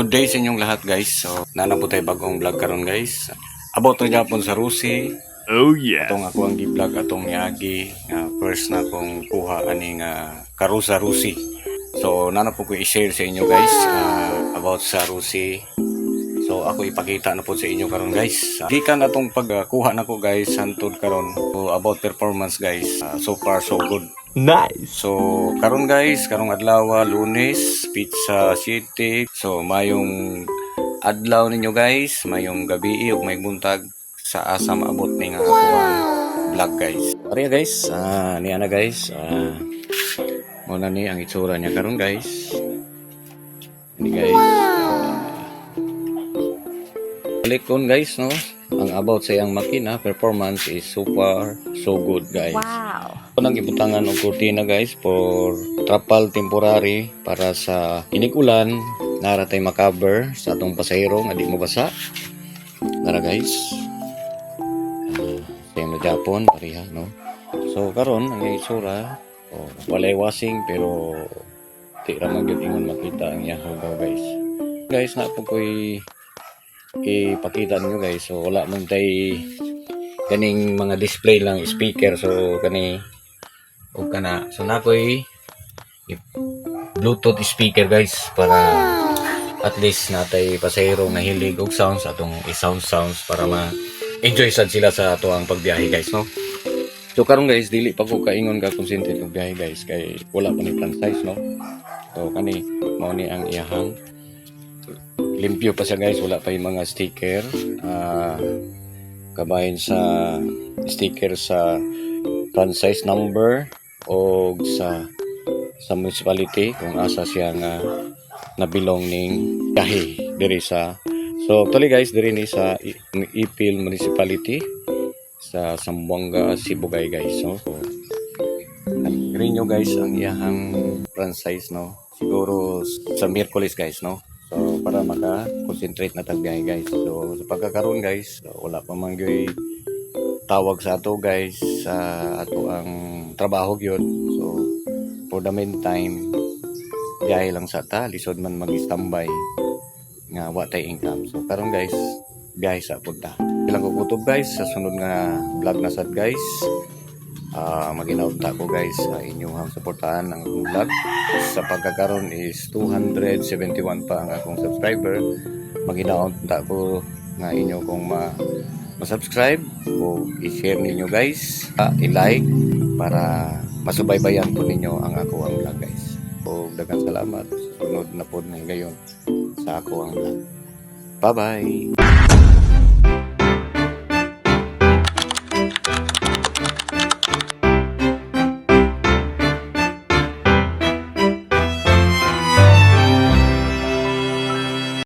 Good day sa inyong lahat guys. So, nanabo tayo bagong vlog karon guys. About na Japon sa Rusi. Oh yeah. Atong ako ang gi-vlog atong niagi nga first na kong kuha ani nga karusa Rusi. So, nanapo ko i-share sa inyo guys about sa Rusi. So, ako ipakita na po sa inyo karon guys. Gikan atong pagkuha nako guys hantod karon. So, about performance guys. So far so good. Nice. So, karon guys, karong adlaw, Lunes, Pizza City. So, mayong adlaw ninyo guys, mayong gabi ug may buntag sa asa maabot ni nga ako ang vlog guys. Ariya guys, niya na guys. Muna ni ang itsura niya karon guys. Ini guys. Likon guys, no? Ang about sa iyang makina, performance is super so good guys. Wow. Ito nang ibutangan ng kurtina guys for trapal temporary para sa inig-ulan naratay makaber sa atong pasahero nga di mabasa. Nara guys. Same na Japon, pariha no. So karon ang itsura, walay washing pero di ra man gyud ingon makita ang iyang daw guys. Guys na po ko'y ipakita nyo guys. So wala man tay kaning mga display lang speaker. So kani o kana. So nakoy Bluetooth speaker guys para at least natay pasahero nga hilig og sounds atong sounds para ma-enjoy sad sila sa ato ang pagbiyahe guys no. So karon guys dili pa ko kaingon ka consented og biyahe guys kay wala pa ni plan size no. So kani mao ni ang iyahang limpyo pa siya guys, wala pa yung mga sticker kabahin sa sticker sa franchise number o sa municipality kung asa siya nga nabilong ning kahi diri sa so actually guys diri ni sa Ipil Municipality sa Zamboanga, Sibugay guys no. So diri nyo guys ang iyahang franchise no, siguro sa Miyerkules guys no. So para maka-concentrate na tagbiyahe guys. So sa pagkakaroon guys, wala pa man gyoy tawag sa ato guys sa ato ang trabaho gyud. So for the meantime, biyahe lang sa ta, lisod man mag-standby nga wa tay income. So karon guys, biyahe sa punta. Ilang ko kutob guys sa sunod nga vlog na sad guys. Maginaunta ko guys sa inyong suportahan ang akong vlog. Sa pagkakaroon is 271 pa ang akong subscriber. Maginaunta ko nga inyo kung ma-subscribe o i-share ninyo guys, i-like para masubaybayan po ninyo ang ako ang vlog guys. So daghang salamat. Sunod na po na ngayon sa ako ang vlog. Bye bye.